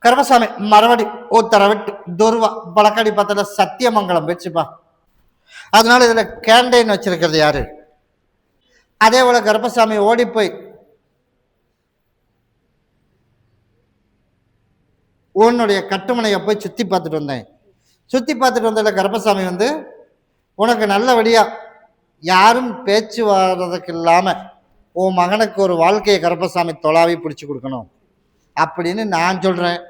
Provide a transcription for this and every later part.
கருப்பசாமி மறுபடி உத்தரவிட்டு துருவா பழக்கடி பத்திர சத்தியமங்கலம் வச்சுப்பா. அதனால இதுல கேண்டீன் வச்சிருக்கிறது யாரு? அதே போல கருப்பசாமி ஓடி போய் உன்னுடைய கட்டுமனையை போய் சுத்தி பார்த்துட்டு வந்தேன். சுத்தி பார்த்துட்டு வந்ததுல கருப்பசாமி உனக்கு நல்லபடியா யாரும் பேச்சு வர்றதுக்கு இல்லாம உன் மகனுக்கு ஒரு வாழ்க்கையை கருப்பசாமி தொலாவி பிடிச்சி கொடுக்கணும் அப்படின்னு நான் சொல்றேன்.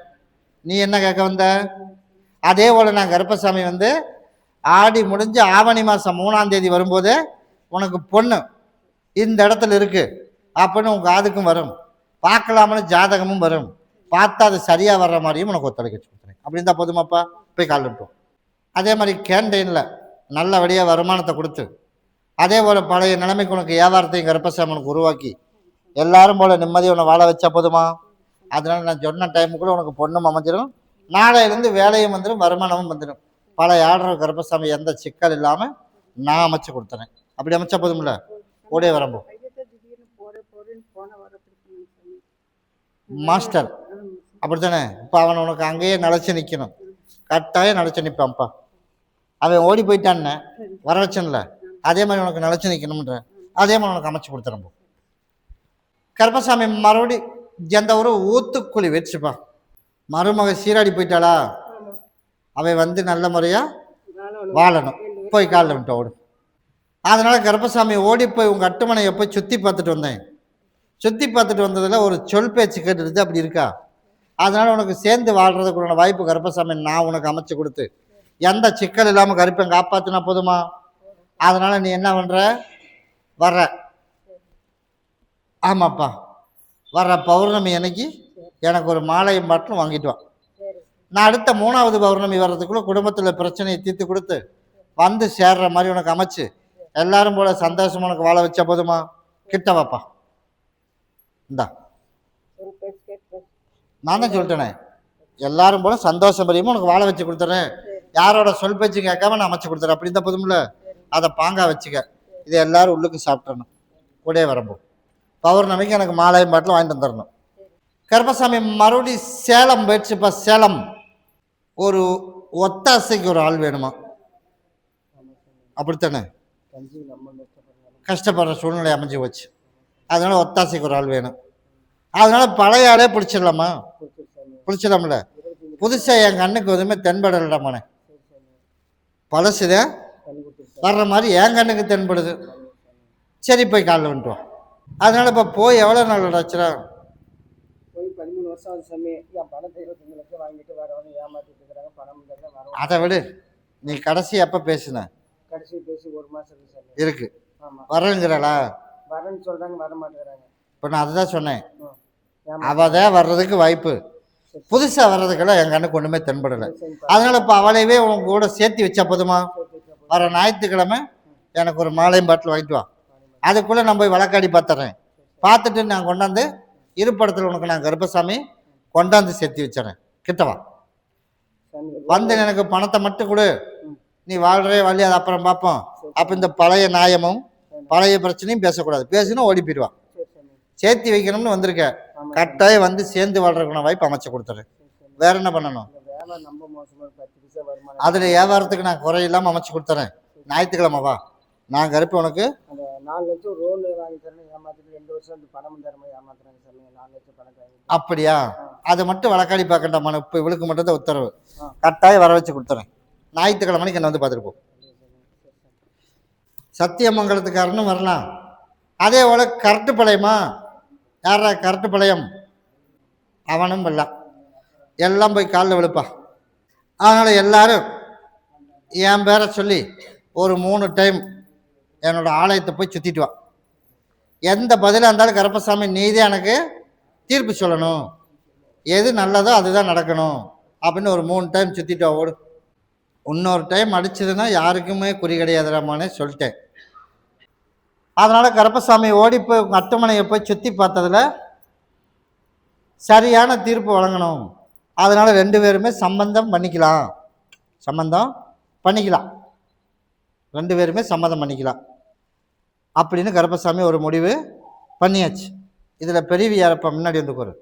நீ என்ன கேட்க வந்த? அதே போல நான் கருப்பசாமி ஆடி முடிஞ்சு ஆவணி மாசம் 3ஆம் தேதி வரும்போது உனக்கு பொண்ணு இந்த இடத்துல இருக்கு அப்படின்னு உங்க காதுக்கும் வரும், பார்க்கலாம்னு ஜாதகமும் வரும், பார்த்தா அது சரியா வர்ற மாதிரியும் உனக்கு ஒத்துழைக்க கொடுத்துறேன். அப்படி இருந்தா போதுமாப்பா, போய் காலிட்டோம். அதே மாதிரி கேண்டீன்ல நல்லபடியாக வருமானத்தை கொடுத்து அதே போல பழைய நிலைமைக்கு உனக்கு வியாபாரத்தையும் கருப்பசாமி உனக்கு உருவாக்கி எல்லாரும் போல நிம்மதியை உன்னை வாழ வச்சா போதுமா? அதனால நான் சொன்ன டைமுக்குள்ள உனக்கு பொண்ணும் அமைஞ்சிடும், நாளையிலேருந்து வேலையும் வந்துடும், வருமானமும் வந்துடும். பழைய ஆர்டர் கருப்பசாமி எந்த சிக்கல் இல்லாமல் நான் அமைச்சு கொடுத்துறேன். அப்படி அமைச்சா போதும்ல, கூடயே வரம்போ மாஸ்டர் அப்படித்தானே. இப்போ அவன் உனக்கு அங்கேயே நிலச்சி நிற்கணும், கட்டாயம் நிலச்சி நிற்பான்ப்பா. அவன் ஓடி போயிட்டான்னு வர வச்சன்ல, அதே மாதிரி உனக்கு நிலச்சி நிற்கணும்ன்ற அதே மாதிரி உனக்கு அமைச்சு கொடுத்துறம்போ. கருப்பசாமி மறுபடி எந்த ஒரு ஊத்துக்குழி வச்சுப்பா. மருமக சீராடி போயிட்டாளா, அவன் நல்ல முறையா வாழணும், போய் காலில் விட்டு ஓடு. அதனால கருப்பசாமி ஓடி போய் உங்க அட்டுமனையை போய் சுத்தி பார்த்துட்டு வந்தேன். சுத்தி பார்த்துட்டு வந்ததுல ஒரு சொல் பேச்சு கேட்டுட்டு அப்படி இருக்கா, அதனால உனக்கு சேர்ந்து வாழ்றதுக்குள்ள வாய்ப்பு கருப்பசாமி நான் உனக்கு அமைச்சு கொடுத்து எந்த சிக்கல் இல்லாம கருப்பன் காப்பாத்தினா போதுமா? அதனால நீ என்ன பண்ற, வர்ற ஆமாப்பா வர்ற பௌர்ணமி அன்னைக்கு எனக்கு ஒரு மாலையும் பாட்டிலும் வாங்கிட்டு வா. நான் அடுத்த 3ஆவது பௌர்ணமி வர்றதுக்குள்ள குடும்பத்துல பிரச்சனையை தீர்த்து கொடுத்து சேர்ற மாதிரி உனக்கு அமைச்சு எல்லாரும் போல சந்தோஷமா உனக்கு வாழ வச்சா போதுமா? கிட்ட வாப்பா, இந்தா நான் தான் சொல்லிட்டேனே, எல்லாரும் போல சந்தோஷம் பெரியுமா உனக்கு வாழ வச்சு கொடுத்துறேன், யாரோட சொல் பேச்சு கேட்காம நான் அமைச்சு கொடுத்துறேன். அப்படி தான் போதும்ல, அதை பாங்கா வச்சுக்க. இதை எல்லாரும் உள்ளுக்கு சாப்பிட்றணும், கூடயே வரம்போ. பௌர்ணமிக்கு எனக்கு மாலையும் பாட்டில் வாங்கிட்டு வந்துடணும். கருப்பசாமி மறுபடி சேலம் போயிடுச்சுப்பா. சேலம் ஒரு ஒத்தாசைக்கு ஒரு ஆள் வேணுமா? அப்படித்தானே, கஷ்டப்படுற சூழ்நிலை அமைஞ்சு வச்சு, அதனால ஒத்தாசைக்கு ஒரு ஆள் வேணும். அதனால பழைய ஆளே பிடிச்சிடலாமா? பிடிச்சிடலாம்ல. புதுசா என் கண்ணுக்கு எதுவுமே தென்படலடாமானே, பழசுதான் வர்ற மாதிரி என் கண்ணுக்கு தென்படுது. சரி போய் காலில் வந்துட்டோம். அதனால இப்போ போய் எவ்வளோ நாள் ஆச்சுரா? போய் 13 வருஷம் ஆகுது சாமி. என் பணத்தை 25 லட்சம் வாங்கிட்டு வரவங்க ஏமாத்திட்டு இருக்கிறாங்க. பணம் அதை விடு, நீ கடைசி எப்போ பேசுன? கடைசி பேசி 1 மாசம் சாமி இருக்கு. வரேங்கிறாளா? வரேன்னு சொல்றாங்க, வர மாட்டேங்கிறாங்க. இப்போ நான் அதுதான் சொன்னேன், அவதான் வர்றதுக்கு வாய்ப்பு, புதுசா வர்றதுக்கெல்லாம் என் கண்ணுக்கு ஒண்ணுமே தென்படலை. அதனால இப்போ அவளையவே உங்க கூட சேர்த்து வச்சா போதுமா? வர ஞாயிற்றுக்கிழமை எனக்கு ஒரு மாலையும் பாட்டில் வாங்கிட்டு வா. அதுக்குள்ள நான் போய் வழக்காடி பார்த்துறேன். பார்த்துட்டு நான் கொண்டாந்து இருப்படத்தில் உனக்கு நான் கருப்பசாமி கொண்டாந்து சேர்த்து வச்சுறேன். கிட்டவா எனக்கு பணத்தை மட்டும் கொடு, நீ வாழ்றே வழி, அதை அப்புறம் பார்ப்போம். அப்போ இந்த பழைய நியாயமும் பழைய பிரச்சனையும் பேசக்கூடாது, பேசினா ஓடி போயிடுவான். சேர்த்து வைக்கணும்னு வந்திருக்க, கட்டாயம் சேர்ந்து வாழ்றதுக்கான வாய்ப்பு அமைச்சு கொடுத்துறேன். வேற என்ன பண்ணணும்? அதுல வியாபாரத்துக்கு நான் குறையில்லாம அமைச்சு கொடுத்துறேன். ஞாயிற்றுக்கிழமைவா, நான் கருப்பு உனக்கு 4 லட்சம் ரோல் வாங்கி தரேன். ஏமாத்திட்டு 2 வருஷம் பணம் தரமா ஏமாத்துறாங்க சாமி. 4 லட்சம் பணம். அப்படியா? அதை மட்டும் வழக்காடி பார்க்கண்டாமா? இப்போ இவளுக்கு மட்டும் தான் உத்தரவு, கட்டாயம் வர வச்சு கொடுத்துறேன். ஞாயிற்றுக்கிழமை மணிக்கு என்ன பார்த்துட்டு போ. சத்தியமங்கலத்துக்காரனும் வரலாம். அதே போல கரட்டுப்பாளையமா, யாரா கரட்டுப்பாளையம், அவனும் வரலாம். எல்லாம் போய் காலில் விழுப்பா. அதனால எல்லாரும் என் பேரை சொல்லி ஒரு 3 டைம் என்னோட ஆலயத்தை போய் சுத்திட்டு வா. எந்த பதிலாக இருந்தாலும் கருப்பசாமி நீதே எனக்கு தீர்ப்பு சொல்லணும், எது நல்லதோ அதுதான் நடக்கணும் அப்படின்னு ஒரு 3 டைம் சுத்திட்டு வா. ஓடு. இன்னொரு டைம் அடிச்சதுன்னா யாருக்குமே குறி கிடையாதுராமானே சொல்லிட்டேன். அதனால கருப்பசாமி ஓடி போய் உங்க அட்டுமனையை போய் சுத்தி பார்த்ததுல சரியான தீர்ப்பு வழங்கணும். அதனால 2 பேருமே சம்பந்தம் பண்ணிக்கலாம், 2 பேருமே சம்மதம் பண்ணிக்கலாம் அப்படின்னு கருப்பசாமி ஒரு முடிவு பண்ணியாச்சு. இதுல பெரியவியாரப்ப முன்னாடி வந்து கூறு.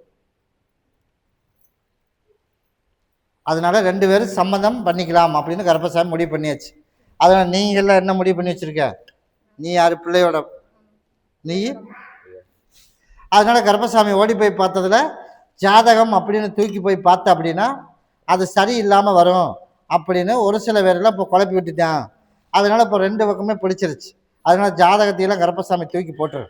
அதனால 2 பேரும் சம்மதம் பண்ணிக்கலாம் அப்படின்னு கருப்பசாமி முடிவு பண்ணியாச்சு. அதனால் நீங்கள்லாம் என்ன முடிவு பண்ணி வச்சுருக்க? நீ யார் பிள்ளையோட நீ? அதனால கருப்பசாமி ஓடி போய் பார்த்ததுல ஜாதகம் அப்படின்னு தூக்கி போய் பார்த்த அப்படின்னா அது சரியில்லாமல் வரும் அப்படின்னு ஒரு சில பேரெல்லாம் இப்போ குழப்பி விட்டுட்டான். அதனால இப்போ 2 பக்கமே பிடிச்சிருச்சு. அதனால ஜாதகத்தையெல்லாம் கருப்பசாமி தூக்கி போட்டுரு.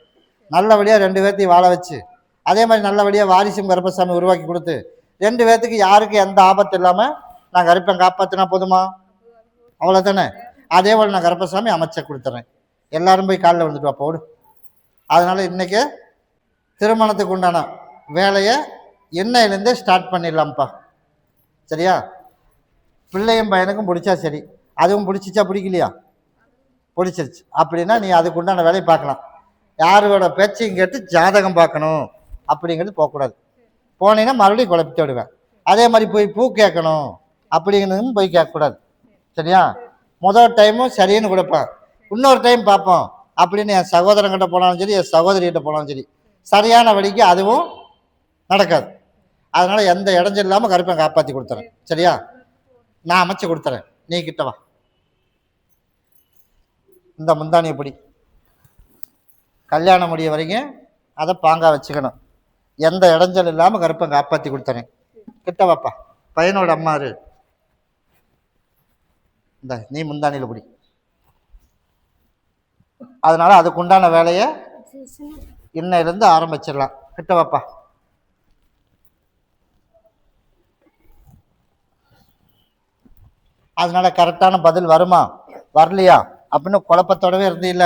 நல்லபடியாக 2 பேர்த்தையும் வாழ வச்சு அதே மாதிரி நல்லபடியாக வாரிசும் கருப்பசாமி உருவாக்கி கொடுத்து 2 பேர்த்துக்கு யாருக்கும் எந்த ஆபத்து இல்லாமல் நான் கருப்பன் காப்பாற்றினா போதுமா? அவ்வளோதானே. அதே போல் நான் கருப்பசாமி அமைச்ச கொடுத்துறேன். எல்லாரும் போய் காலில் வந்துட்டு வா போடு. அதனால இன்னைக்கு திருமணத்துக்கு உண்டான வேலையை இன்னையிலேருந்தே ஸ்டார்ட் பண்ணிடலாம்ப்பா. சரியா? பிள்ளையும் பையனுக்கும் பிடிச்சா சரி. அதுவும் பிடிச்சிச்சா பிடிக்கலையா? பிடிச்சிருச்சு அப்படின்னா நீ அதுக்கு உண்டான வேலையை பார்க்கலாம். யாரோட பேச்சையும் கேட்டு ஜாதகம் பார்க்கணும் அப்படிங்கிறது போகக்கூடாது. போனீங்கன்னா மறுபடியும் குழப்பிட்டு விடுவேன். அதே மாதிரி போய் பூ கேட்கணும் அப்படிங்கிறதும் போய் கேட்கக்கூடாது. சரியா? முதல் டைமும் சரின்னு கொடுப்பேன், இன்னொரு டைம் பார்ப்போம் அப்படின்னு என் சகோதரங்கிட்ட போனாலும் சரி, என் சகோதரிகிட்ட போனாலும் சரி, சரியான வழிக்கு அதுவும் நடக்காது. அதனால் எந்த இடைஞ்சல் இல்லாமல் கருப்பை காப்பாற்றி கொடுத்துறேன். சரியா? நான் அமைச்சு கொடுத்துறேன். நீ கிட்ட வா. இந்த முந்தானியை பிடி. கல்யாணம் முடிய வரைக்கும் அதை பாங்கா வச்சுக்கணும். எந்த இடைஞ்சல் இல்லாமல் கருப்பை காப்பாற்றி கொடுத்துறேன். கிட்ட வாப்பா. பையனோட அம்மா இரு. இந்த நீ முந்தானியில் பிடி. அதனால அதுக்குண்டான வேலையை இன்னையிலேருந்து ஆரம்பிச்சிடலாம். கிட்ட வாப்பா. அதனால கரெக்டான பதில் வருமா வரலையா அப்படின்னு குழப்பத்தோடவே இருந்தீல்ல.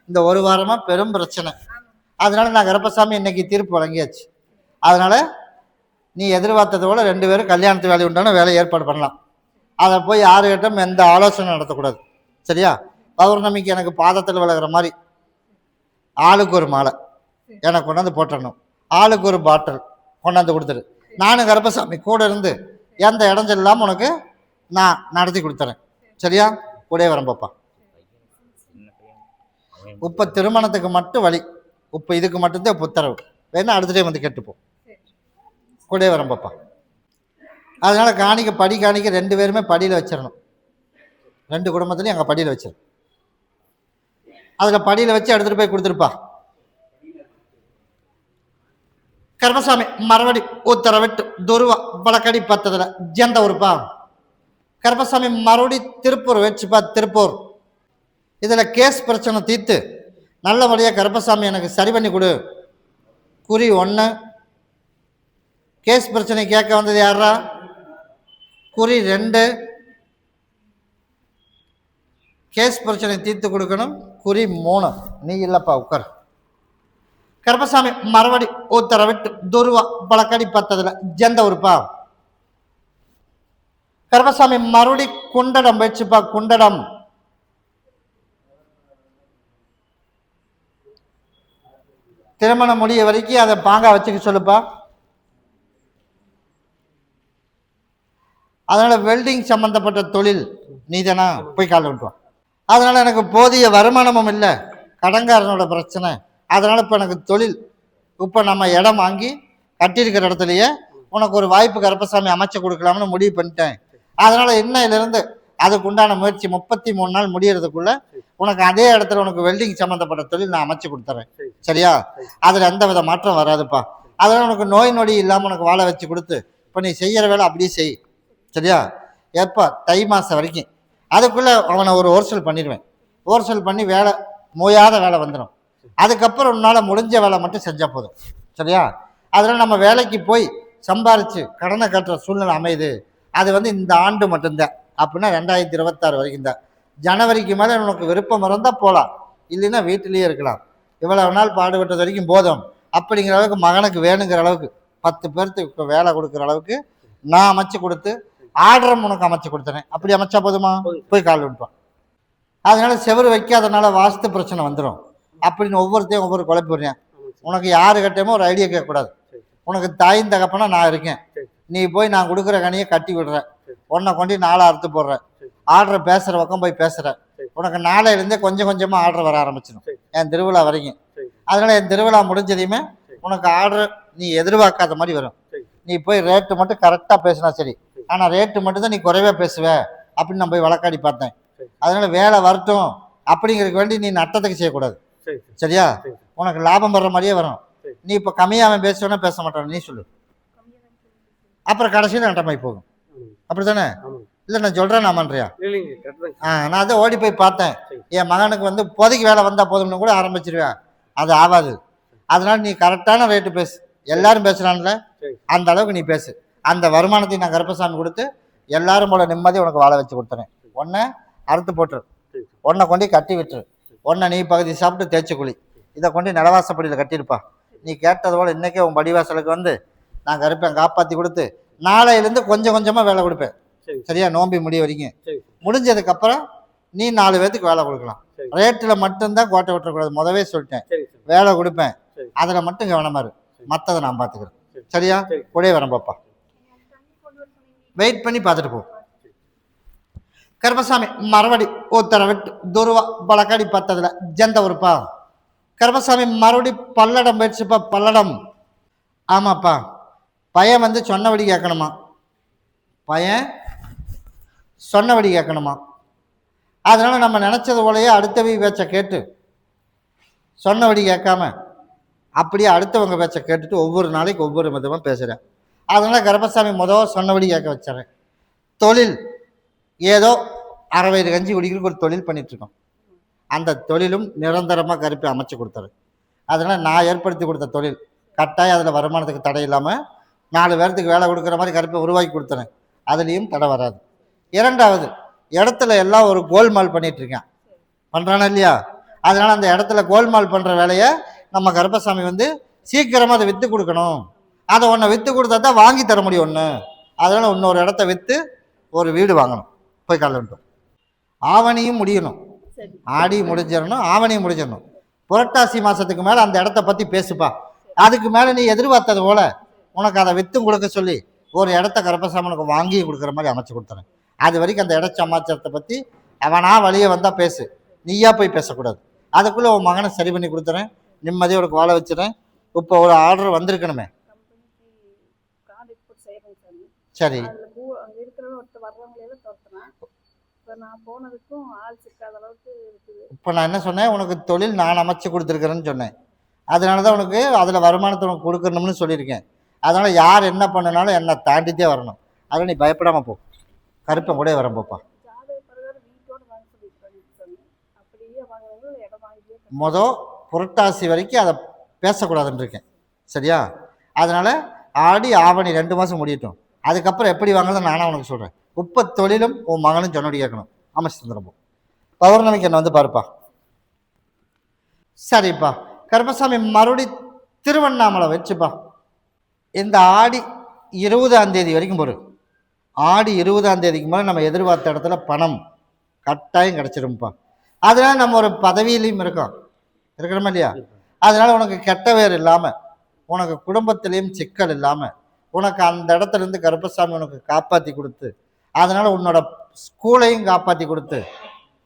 இந்த ஒரு வாரமாக பெரும் பிரச்சனை. அதனால நான் கருப்பசாமி இன்னைக்கு தீர்ப்பு வழங்கியாச்சு. அதனால நீ எதிர்பார்த்ததோட 2 பேரும் கல்யாணத்து வேலை உண்டான வேலையை ஏற்பாடு பண்ணலாம். அதை போய் யாருக்கிட்டும் எந்த ஆலோசனை நடத்தக்கூடாது. சரியா? பௌர்ணமிக்கு எனக்கு பாதத்தில் விலகிற மாதிரி ஆளுக்கு ஒரு மாலை எனக்கு கொண்டாந்து போட்டுடணும். ஆளுக்கு ஒரு பாட்டில் கொண்டாந்து கொடுத்துரு. நானும் கருப்பசாமி கூட இருந்து எந்த இடைஞ்சல் இல்லாமல் உனக்கு நான் நடத்தி கொடுத்துறேன். சரியா? கூட வரேன் பாப்பா. இப்போ திருமணத்துக்கு மட்டும் வழி. இப்போ இதுக்கு மட்டும்தான் உத்தரவு. வேணா அடுத்த டைம் வந்து கேட்டுப்போம். கூட வரேன் பாப்பா. அதனால காணிக்க படி காணிக்க 2 பேருமே படியில் வச்சிடணும். 2 குடும்பத்துலையும் எங்கள் படியில் வச்சிடணும். அதில் படியில் வச்சு எடுத்துகிட்டு போய் கொடுத்துருப்பா. கருப்பசாமி மறுபடி உத்தரவிட்டு துருவா பழக்கடி பத்ததில் எந்த ஊருப்பா? கருப்பசாமி மறுபடி திருப்பூர் வச்சுப்பா. திருப்பூர். இதில் கேஸ் பிரச்சனை தீர்த்து நல்லபடியாக கருப்பசாமி எனக்கு சரி பண்ணி கொடு. குறி 1. கேஸ் பிரச்சனை கேட்க வந்தது யாரா? குறி 2. கேஸ் பிரச்சனை தீர்த்து கொடுக்கணும். குறி 3. நீ இல்லைப்பா, உட்கார். கருப்பசாமி மறுபடி உத்தரவிட்டு துருவா பழக்கடி பத்ததில் எந்த ஊருப்பா? கருப்பசாமி மறுபடி குண்டடம் வச்சுப்பா. குண்டடம். திருமணம் முடிய வரைக்கும் அதை பாங்கா வச்சுக்க சொல்லுப்பா. அதனால வெல்டிங் சம்பந்தப்பட்ட தொழில் நீதானா? போய் கால விட்டுவான். அதனால எனக்கு போதிய வருமானமும் இல்லை, கடன்காரனோட பிரச்சனை. அதனால இப்போ எனக்கு தொழில், இப்போ நம்ம இடம் வாங்கி கட்டியிருக்கிற இடத்துலையே உனக்கு ஒரு வாய்ப்பு கருப்பசாமி அமைச்சு கொடுக்கலாம்னு முடிவு பண்ணிட்டேன். அதனால இன்னையிலிருந்து அதுக்கு உண்டான முயற்சி 33 நாள் முடியறதுக்குள்ள உனக்கு அதே இடத்துல உனக்கு வெல்டிங் சம்மந்தப்பட்ட தொழில் நான் அமைச்சு கொடுத்துறேன். சரியா? அதில் எந்த வித மாற்றம் வராதுப்பா. அதனால உனக்கு நோய் நொடி இல்லாமல் உனக்கு வாழ வச்சு கொடுத்து இப்போ நீ செய்கிற வேலை அப்படியே செய். சரியா? எப்போ? தை மாதம் வரைக்கும். அதுக்குள்ளே அவனை ஒரு ஓர்சல் பண்ணிடுவேன். ஓர்சல் பண்ணி வேலை மோயாத வேலை வந்துடும். அதுக்கப்புறம் உன்னால் முடிஞ்ச வேலை மட்டும் செஞ்சால் போதும். சரியா? அதனால் நம்ம வேலைக்கு போய் சம்பாரித்து கடனை கட்டுற சூழ்நிலை அமையுது. அது இந்த ஆண்டு மட்டும்தான். அப்படின்னா 2026 வரைக்கும் தான். ஜனவரிக்கு மேலே உனக்கு விருப்பம் இருந்தால் போகலாம், இல்லைன்னா வீட்டிலேயே இருக்கலாம். இவ்வளவு நாள் பாடுபட்டது வரைக்கும் போதும் அப்படிங்கிற அளவுக்கு மகனுக்கு வேணுங்கிற அளவுக்கு 10 பேர்த்துக்கு வேலை கொடுக்குற அளவுக்கு நான் அமைச்சு கொடுத்து ஆர்டரும் உனக்கு அமைச்சு கொடுத்துறேன். அப்படி அமைச்சா போதுமா? போய் கால் விட்டுவான். அதனால செவரு வைக்காதனால வாஸ்து பிரச்சனை வந்துடும் அப்படின்னு ஒவ்வொருத்தையும் ஒவ்வொரு குழப்பி விடுறேன். உனக்கு யாரு கிட்டேயுமோ ஒரு ஐடியா கேட்கக்கூடாது. உனக்கு தாயின் தகப்பனா நான் இருக்கேன். நீ போய் நான் கொடுக்குற கனியை கட்டி விடுறேன், உன்னை கொண்டு 4 அறுத்து போடுறேன். ஆர்டர் பேசுகிற பக்கம் போய் பேசுகிறேன். உனக்கு நாளையிலேருந்தே கொஞ்சம் கொஞ்சமாக ஆர்டர் வர ஆரம்பிச்சிடும் என் திருவிழா வரைக்கும். அதனால என் திருவிழா முடிஞ்சதையுமே உனக்கு ஆர்டர் நீ எதிர்பார்க்காத மாதிரி வரும். நீ போய் ரேட்டு மட்டும் கரெக்டாக பேசினா சரி. ஆனால் ரேட்டு மட்டும்தான் நீ குறைவே பேசுவ அப்படின்னு நான் போய் வழக்காடி பார்த்தேன். சரி அதனால வேலை வரட்டும் அப்படிங்கிறதுக்கு வேண்டி நீ நட்டத்துக்கு செய்யக்கூடாது. சரி சரியா? சரி உனக்கு லாபம் வர்ற மாதிரியே வரும். சரி. நீ இப்போ கம்மியாக அவன் பேசுவேன்னா பேச மாட்டான், நீ சொல்லு. அப்புறம் கடைசியில் நட்டமாய் போகும். ஆமாங்க அப்படி தானே? ஆமாங்க. இல்லை நான் சொல்கிறேன் நான் பண்ணுறியா? இல்லைங்க கரெக்ட் தாங்க. நான் அதை ஓடி போய் பார்த்தேன். சரி என் மகனுக்கு வந்து இப்போதைக்கு வேலை வந்தால் போதும்னு கூட ஆரம்பிச்சிருவேன். அது ஆகாது. அதனால நீ கரெக்டான ரேட்டு பேசு. எல்லாரும் பேசுகிறான்ல, சரி அந்த அளவுக்கு நீ பேசு. அந்த வருமானத்தை நான் கருப்பசாமி கொடுத்து எல்லாரும் போல நிம்மதி உனக்கு வாழ வச்சு கொடுத்துறேன். ஒன்றை அறுத்து போட்டுரு, சரி ஒன்றை கொண்டு கட்டி விட்டுரு, ஒன்றை நீ பகுதி சாப்பிட்டு தேய்ச்சி குழி, இதை கொண்டு நிலவாசப்படியில் கட்டியிருப்பா. நீ கேட்டது போல் இன்றைக்கே உன் படிவாசலுக்கு வந்து நான் கருப்பேன் காப்பாற்றி கொடுத்து நாளையிலேருந்து கொஞ்சம் கொஞ்சமாக வேலை கொடுப்பேன். சரி சரியா? நோம்பி முடிய வரைக்கும். சரி முடிஞ்சதுக்கப்புறம் நீ 4 பேர்த்துக்கு வேலை கொடுக்கலாம். சரி ரேட்டில் மட்டும்தான் கோட்டை விட்டுறக்கூடாது. முதவே சொல்லிட்டேன். சரி சரி வேலை கொடுப்பேன், சரி அதில் மட்டும் கவனமாக இரு. மற்றதை நான் பார்த்துக்கிறேன். சரி சரியா? சரி கூடவே வரேன் பாப்பா. வெயிட் பண்ணி பார்த்துட்டு போ. கருப்பசாமி மறுபடி உத்தரவிட்டு துருவா பழக்காடி பார்த்ததுல ஜெந்த உறுப்பா. கருப்பசாமி மறுபடி பல்லடம் போயிடுச்சுப்பா. பல்லடம். ஆமாப்பா. பையன் வந்து சொன்னபடி கேட்கணுமா? பையன் சொன்னபடி கேட்கணுமா? அதனால நம்ம நினச்சது போலயே அடுத்தவி பேச்சை கேட்டு சொன்னபடி கேட்காம அப்படியே அடுத்தவங்க பேச்சை கேட்டுட்டு ஒவ்வொரு நாளைக்கு ஒவ்வொரு விதமாக பேசுகிறேன். அதனால கருப்பசாமி சொன்னபடி கேட்க வச்சிடறேன். தொழில் ஏதோ 60 வயது கஞ்சி குடிக்கிறதுக்கு ஒரு தொழில் பண்ணிகிட்ருக்கோம். அந்த தொழிலும் நிரந்தரமாக கருப்பை அமைச்சு கொடுத்தாரு. அதனால் நான் ஏற்படுத்தி கொடுத்த தொழில் கட்டாயம் அதில் வருமானத்துக்கு தடை இல்லாமல் 4 பேர்த்துக்கு வேலை கொடுக்குற மாதிரி கருப்பை உருவாக்கி கொடுத்துறேன். அதுலேயும் தடை வராது. இரண்டாவது, இடத்துல எல்லாம் ஒரு கோல்மால் பண்ணிகிட்ருக்கேன். பண்ணுறானா இல்லையா? அதனால் அந்த இடத்துல கோல்மால் பண்ணுற வேலையை நம்ம கருப்பசாமி வந்து சீக்கிரமாக அதை விற்று கொடுக்கணும். அதை ஒன்று விற்று கொடுத்தா தான் வாங்கி தர முடியும் ஒன்று. அதனால் இன்னொரு இடத்த விற்று ஒரு வீடு வாங்கணும். போய் கலந்துட்டோம். ஆவணியும் முடியணும். ஆடி முடிஞ்சிடணும், ஆவணியும் முடிஞ்சிடணும். புரட்டாசி மாதத்துக்கு மேலே அந்த இடத்த பற்றி பேசுப்பா. அதுக்கு மேலே நீ எதிர்பார்த்தது போல் உனக்கு அதை விற்றும் கொடுக்க சொல்லி ஒரு இடத்த கருப்பசாமி உனக்கு வாங்கி கொடுக்குற மாதிரி அமைச்சு கொடுத்துறேன். அது வரைக்கும் அந்த இட சமாச்சாரத்தை பற்றி அவனா வழியே வந்தால் பேசு, நீயா போய் பேசக்கூடாது. அதுக்குள்ளே உன் மகனை சரி பண்ணி கொடுத்துறேன், நிம்மதியாக உனக்கு வாழ வச்சுறேன். இப்போ ஒரு ஆர்டர் வந்திருக்கணுமே. சரி இப்போ நான் என்ன சொன்னேன்? உனக்கு தொழில் நான் அமைச்சு கொடுத்துருக்குறேன்னு சொன்னேன். அதனால தான் உனக்கு அதில் வருமானத்தை உனக்கு கொடுக்கணும்னு சொல்லியிருக்கேன். அதனால் யார் என்ன பண்ணினாலும் என்னை தாண்டித்தே வரணும். அதனால் நீ பயப்படாமல் போ. கருப்பன் கூட வரேன் போப்பா. புரட்டாசி வரைக்கும் அதை பேசக்கூடாதுன்னு இருக்கேன். சரியா? அதனால் ஆடி ஆவணி 2 மாதம் முடியட்டும். அதுக்கப்புறம் எப்படி வாங்கலாம் நானும் உனக்கு சொல்கிறேன். இப்போ தொழிலும் உன் மகனும் சொன்னோடி கேட்கணும். அமைச்சு தந்துடும்போ. பௌர்ணமிக்கு என்ன வந்து பாருப்பா. சரிப்பா. கருப்பசாமி மறுபடி திருவண்ணாமலை வச்சுப்பா. இந்த ஆடி 20ஆம் தேதி வரைக்கும் போரு. ஆடி 20ஆம் தேதிக்கு மேலே நம்ம எதிர்பார்த்த இடத்துல பணம் கட்டாயம் கிடச்சிரும்பா. அதனால் நம்ம ஒரு பதவியிலையும் இருக்கிறோமா இல்லையா? அதனால் உனக்கு கெட்ட வேறு இல்லாமல், உனக்கு குடும்பத்திலையும் சிக்கல் இல்லாமல், உனக்கு அந்த இடத்துலேருந்து கருப்பசாமி உனக்கு காப்பாற்றி கொடுத்து, அதனால் உன்னோட ஸ்கூலையும் காப்பாற்றி கொடுத்து,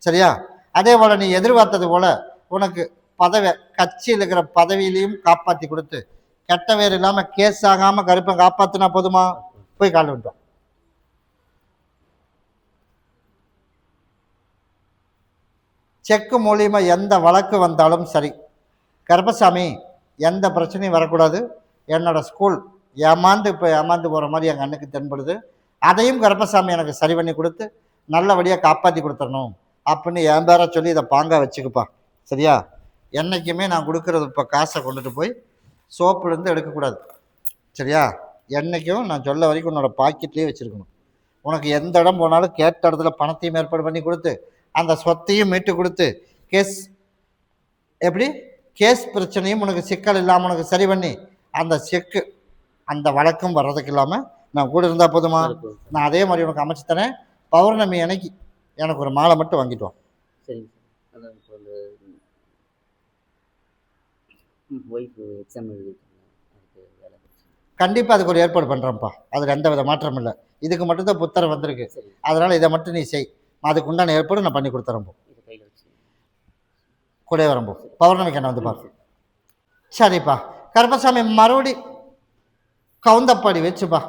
சரியா? அதே போல் நீ எதிர்பார்த்தது போல் உனக்கு பதவி, கட்சியில் இருக்கிற பதவியிலையும் காப்பாற்றி கொடுத்து, கெட்ட வேறு இல்லாமல் கேஸ் ஆகாமல் கருப்பை காப்பாற்றினா போதுமா? போய் கால் விட்டோம். செக்கு மூலியமாக எந்த வழக்கு வந்தாலும் சரி, கருப்பசாமி எந்த பிரச்சனையும் வரக்கூடாது. என்னோடய ஸ்கூல் ஏமாந்து போகிற மாதிரி எங்கள் அண்ணுக்கு தென்படுது. அதையும் கருப்பசாமி எனக்கு சரி பண்ணி கொடுத்து நல்லபடியாக காப்பாற்றி கொடுத்துடணும் அப்படின்னு என் பேரை சொல்லி இதை பாங்கா வச்சுக்குப்பா. சரியா? என்றைக்குமே நான் கொடுக்குறது இப்போ காசை கொண்டுட்டு போய் சோப்புலேருந்து எடுக்கக்கூடாது. சரியா? என்றைக்கும் நான் சொல்ல வரைக்கும் உன்னோட பாக்கெட்லேயே வச்சுருக்கணும். உனக்கு எந்த இடம் போனாலும் கேட்ட இடத்துல பணத்தையும் ஏற்பாடு பண்ணி கொடுத்து அந்த சொத்தையும் மீட்டு கொடுத்து கேஸ் பிரச்சனையும் உனக்கு சிக்கல் இல்லாமல் உனக்கு சரி பண்ணி அந்த செக்கு அந்த வழக்கம் வர்றதுக்கு இல்லாமல் நான் கூட இருந்தால் போதுமா? நான் அதே மாதிரி உனக்கு அமைச்சு தரேன். பௌர்ணமி அன்னைக்கு எனக்கு ஒரு மாலை மட்டும் வாங்கிட்டு வா. சரி. அதான் இப்போ அந்த ஒய்ஃபு எக்ஸாம் அதுக்கு வேலை கண்டிப்பாக அதுக்கு ஒரு ஏற்பாடு பண்ணுறேன்ப்பா. அதில் எந்த வித மாற்றம் இல்லை. இதுக்கு மட்டும்தான் புத்தரம் வந்திருக்கு. அதனால் இதை மட்டும் நீ செய். அதுக்கு உண்டான ஏற்பாடு நான் பண்ணி கொடுத்துறேன். கூட வரம்போ. பௌர்ணமிக்கு என்ன வந்து பாரு. சரிப்பா. கருப்பசாமி மறுபடி கவுந்தப்பாடி வச்சுப்பா.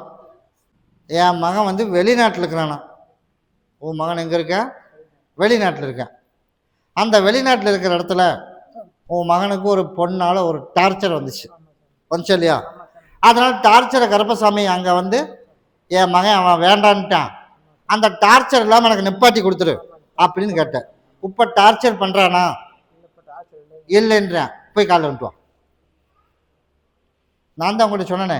என் மகன் வந்து வெளிநாட்டில் இருக்கிறானா. உன் மகன் எங்கே இருக்க? வெளிநாட்டில் இருக்கேன். அந்த வெளிநாட்டில் இருக்கிற இடத்துல உன் மகனுக்கு ஒரு பொண்ணால் ஒரு டார்ச்சர் வந்துச்சு. வந்துச்சு இல்லையா? அதனால் டார்ச்சரை கருப்பசாமி அங்கே வந்து என் மகன் அவன் வேண்டான்ட்டான். அந்த டார்ச்சர் இல்லாமல் எனக்கு நிப்பாட்டி கொடுத்துரு அப்படின்னு கேட்டேன். இப்போ டார்ச்சர் பண்ணுறானா? இல்லைன்றேன். போய் காலைல வந்துட்டு வா. நான் தான் உங்கள்கிட்ட சொன்னேனே,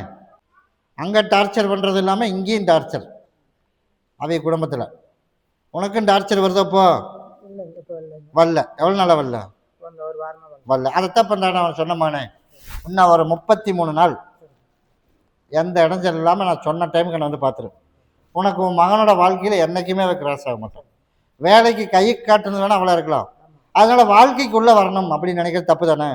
அங்கே டார்ச்சர் பண்ணுறது இல்லாமல் இங்கேயும் டார்ச்சர். அவை குடும்பத்தில் உனக்கும் டார்ச்சர் வருதப்போ வரல. எவ்வளோ நாளாக வரல? வரல. அதைத்தான் பண்ணுறானே அவன் சொன்ன மகனே. இன்னும் ஒரு 33 நாள் எந்த இடைஞ்சல் இல்லாமல் நான் சொன்ன டைமுக்கு நான் வந்து பார்த்துரு. உனக்கு உன் மகனோட வாழ்க்கையில் என்றைக்குமே அவன் கிராஸ் ஆக மாட்டான். வேலைக்கு கை காட்டுனது வேணால் அவ்வளோ இருக்கலாம். அதனால் வாழ்க்கைக்குள்ளே வரணும் அப்படின்னு நினைக்கிறது தப்பு தானே.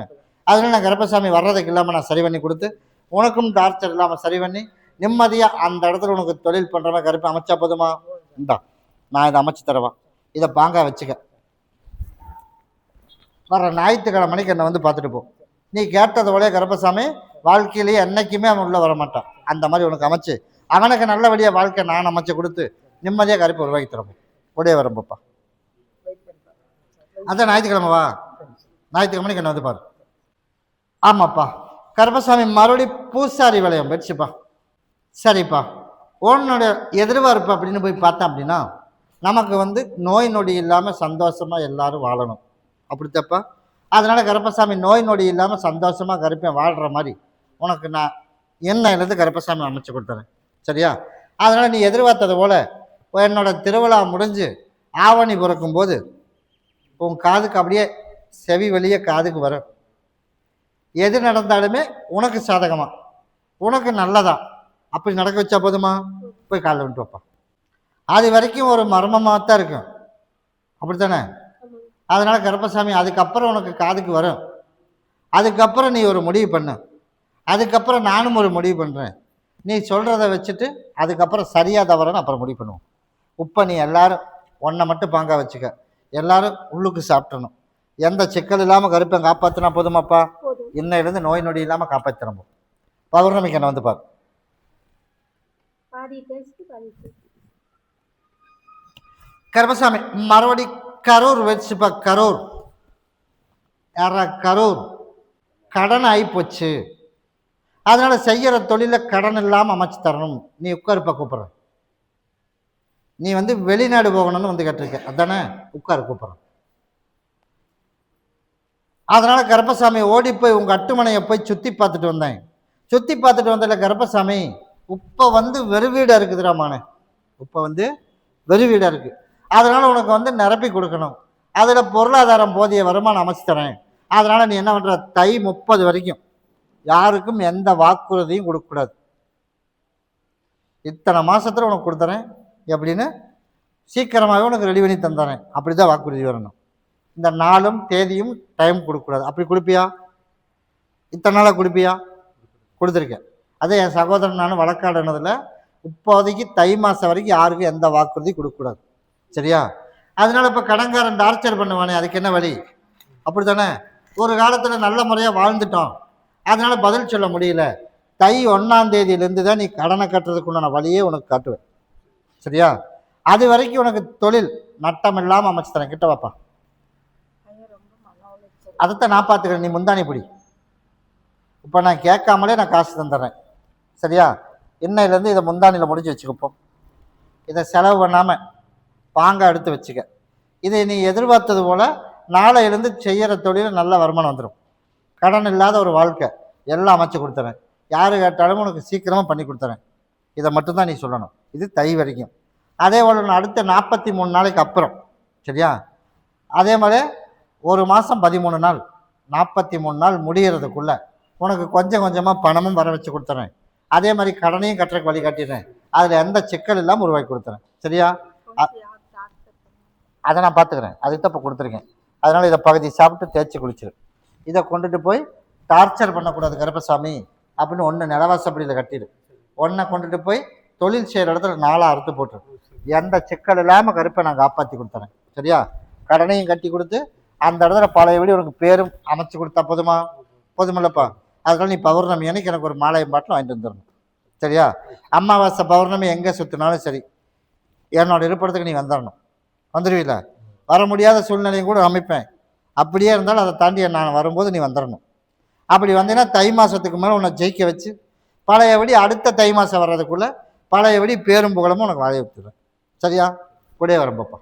அதனால் நான் கருப்பசாமி வர்றதுக்கு இல்லாமல் நான் சரி பண்ணி கொடுத்து உனக்கும் டார்ச்சர் இல்லாமல் சரி பண்ணி நிம்மதியாக அந்த இடத்துல உனக்கு தொழில் பண்ணுற மாதிரி கருப்பை அமைச்சா போதுமா? இந்தா நான் இதை அமைச்சு தரவா, இதை பாங்கா வச்சுக்க. வர ஞாயிற்றுக்கிழமை மணிக்கு என்னை வந்து பார்த்துட்டு போ. நீ கேட்டது போலே கருப்பசாமி வாழ்க்கையிலேயே என்றைக்குமே அவன் உள்ளே வர மாட்டான். அந்த மாதிரி உனக்கு அமைச்சு அவனுக்கு நல்லபடியாக வாழ்க்கை நான் அமைச்சு கொடுத்து நிம்மதியாக கருப்பை உருவாக்கி தரப்போம். உடைய வரம்பப்பா. அதான் ஞாயிற்றுக்கிழமை வா. ஞாயிற்றுக்கிழமை மணிக்கு என்ன வந்து பாரு. ஆமாப்பா. கருப்பசாமி மறுபடி பூசாரி விளையம் போயிடுச்சுப்பா. சரிப்பா. உன்னோட எதிர்பார்ப்பு அப்படின்னு போய் பார்த்தேன் அப்படின்னா நமக்கு வந்து நோய் நொடி இல்லாமல் சந்தோஷமாக எல்லாரும் வாழணும். அப்படித்தப்பா. அதனால் கருப்பசாமி நோய் நொடி இல்லாமல் சந்தோஷமாக கருப்பேன் வாழ்கிற மாதிரி உனக்கு நான் எண்ணெயிலேருந்து கருப்பசாமி அமைச்சு கொடுத்துறேன். சரியா? அதனால் நீ எதிர்பார்த்தது போல் என்னோட திருவிழா முடிஞ்சு ஆவணி பிறக்கும்போது உன் காதுக்கு அப்படியே செவி வெளியே காதுக்கு வரும். எது நடந்தாலுமே உனக்கு சாதகமா, உனக்கு நல்லதா அப்படி நடக்க வச்சா போதுமா? போய் காலைல விட்டு வைப்பா. அது வரைக்கும் ஒரு மர்மமாக தான் இருக்கும். அப்படித்தானே? அதனால் கருப்பசாமி அதுக்கப்புறம் உனக்கு காதுக்கு வரும். அதுக்கப்புறம் நீ ஒரு முடிவு பண்ணு. அதுக்கப்புறம் நானும் ஒரு முடிவு பண்ணுறேன். நீ சொல்கிறத வச்சுட்டு அதுக்கப்புறம் சரியாக தவறன்னு அப்புறம் முடிவு பண்ணுவோம். இப்போ நீ எல்லாரும் ஒன்றை மட்டும் பாங்கா வச்சுக்க. எல்லாரும் உள்ளுக்கு சாப்பிட்டணும். எந்த சிக்கல் இல்லாமல் கருப்பை காப்பாற்றினா போதுமாப்பா. இன்னையிலேருந்து நோய் நொடி இல்லாமல் காப்பாற்றினோம். பௌர்ணமிக்கு என்ன வந்து பாரு. கருப்பசாமி மறுபடி கரூர் வச்சுப்பா. கரூர் யாரா? கரூர் கடன் ஆகி போச்சு. அதனால செய்கிற தொழில கடன் இல்லாமல் அமைச்சு தரணும். நீ உட்காருப்பா. கூப்பிட்றேன். நீ வந்து வெளிநாடு போகணும்னு வந்து கேட்டிருக்க. அதானே? உட்காரு கூப்பிட்றேன். அதனால கருப்பசாமி ஓடி போய் உங்கள் அட்டுமனையை போய் சுற்றி பார்த்துட்டு வந்தேன். சுற்றி பார்த்துட்டு வந்ததில்ல கருப்பசாமி இப்போ வந்து வெறு வீடாக இருக்குதுராமானே. இப்போ வந்து வெறு வீடாக இருக்குது. அதனால் உனக்கு வந்து நிரப்பி கொடுக்கணும். அதில் பொருளாதாரம் போதிய வருமானம் அமைச்சு தரேன். அதனால் நீ என்ன பண்ணுற? தை 30 வரைக்கும் யாருக்கும் எந்த வாக்குறுதியும் கொடுக்கக்கூடாது. இத்தனை மாதத்தில் உனக்கு கொடுத்துறேன் எப்படின்னு சீக்கிரமாகவே உனக்கு ரெடி பண்ணி தந்துறேன். அப்படி தான் வாக்குறுதி வரணும். இந்த நாளும் தேதியும் டைம் கொடுக்கக்கூடாது. அப்படி கொடுப்பியா? இத்தனை நாளாக கொடுப்பியா? கொடுத்துருக்கேன். அதே என் சகோதரன் நான் வழக்காடுனதில் இப்போதைக்கு தை மாதம் வரைக்கும் யாருக்கும் எந்த வாக்குறுதி கொடுக்கக்கூடாது. சரியா? அதனால் இப்போ கடன்காரன் டார்ச்சர் பண்ணுவானே, அதுக்கு என்ன வழி? அப்படி தானே? ஒரு காலத்தில் நல்ல முறையாக வாழ்ந்துட்டோம். அதனால் பதில் சொல்ல முடியல. தை 1ஆம் தேதியிலேருந்து தான் நீ கடனை கட்டுறதுக்கு உண்டான வழியே உனக்கு காட்டுவேன். சரியா? அது வரைக்கும் உனக்கு தொழில் நட்டம் இல்லாமல் அமைச்சு தரேன். கிட்ட வாப்பா. அதைத்தான் நான் பார்த்துக்கிறேன். நீ முந்தானி பிடி. இப்போ நான் கேட்காமலே நான் காசு தந்துடுறேன். சரியா? இன்னையிலேருந்து இதை முந்தானியில் முடிஞ்சு வச்சுக்கப்போம். இதை செலவு பண்ணாமல் பாங்கா எடுத்து வச்சுக்க. இதை நீ எதிர்பார்த்தது போல் நாளையிலேருந்து செய்கிற தொழில் நல்ல வருமானம் வந்துடும். கடன் இல்லாத ஒரு வாழ்க்கை எல்லாம் அமைச்சு கொடுத்துறேன். யார் கேட்டாலும் உனக்கு சீக்கிரமாக பண்ணி கொடுத்துறேன். இதை மட்டும்தான் நீ சொல்லணும். இது தை வரைக்கும். அதே போல் நான் அடுத்த 43 நாளைக்கு அப்புறம். சரியா? அதே மாதிரி 1 மாதம் 13 நாள் 43 நாள் முடிகிறதுக்குள்ளே உனக்கு கொஞ்சம் கொஞ்சமாக பணமும் வர வச்சு கொடுத்துறேன். அதே மாதிரி கடனையும் கட்டுறக்கு வழி காட்டிடுறேன். அதில் எந்த சிக்கல் இல்லாமல் உருவாக்கி கொடுத்துறேன். சரியா? அதை நான் பார்த்துக்கிறேன். அதுக்கு தான் இப்போ கொடுத்துருக்கேன். அதனால் இதை பகுதி சாப்பிட்டு தேய்ச்சி குளிச்சிரு. இதை கொண்டுட்டு போய் டார்ச்சர் பண்ணக்கூடாது கருப்பசாமி அப்படின்னு ஒன்று நிலவாசப்படியில் கட்டிடு. ஒன்றை கொண்டுட்டு போய் தொழில் செய்கிற இடத்துல 4 அறுத்து போட்டுரு. எந்த சிக்கல் இல்லாமல் கருப்பை நான் காப்பாற்றி கொடுத்துறேன். சரியா? கடனையும் கட்டி கொடுத்து அந்த இடத்துல பழையபடி உனக்கு பேரும் அமைச்சு கொடுத்தா போதுமா? போதுமில்லப்பா. அதனால நீ பௌர்ணமி அன்னைக்கு எனக்கு ஒரு மாலையம் பாட்டில் வாங்கிட்டு வந்துடணும். சரியா? அமாவாசை பௌர்ணமி எங்கே சுற்றினாலும் சரி, என்னோட இருப்பிடத்துக்கு நீ வந்துடணும். வந்துடுவீல? வர முடியாத சூழ்நிலையும் கூட அமைப்பேன். அப்படியே இருந்தாலும் அதை தாண்டி நான் வரும்போது நீ வந்துடணும். அப்படி வந்தீங்கன்னா தை மாதத்துக்கு மேலே உன்னை ஜெயிக்க வச்சு பழையபடி அடுத்த தை மாதம் வர்றதுக்குள்ளே பழையபடி பேரும் புகழமும் உனக்கு வாழ வைத்துடுறேன். சரியா? கூடயே வரேன் பாப்பா.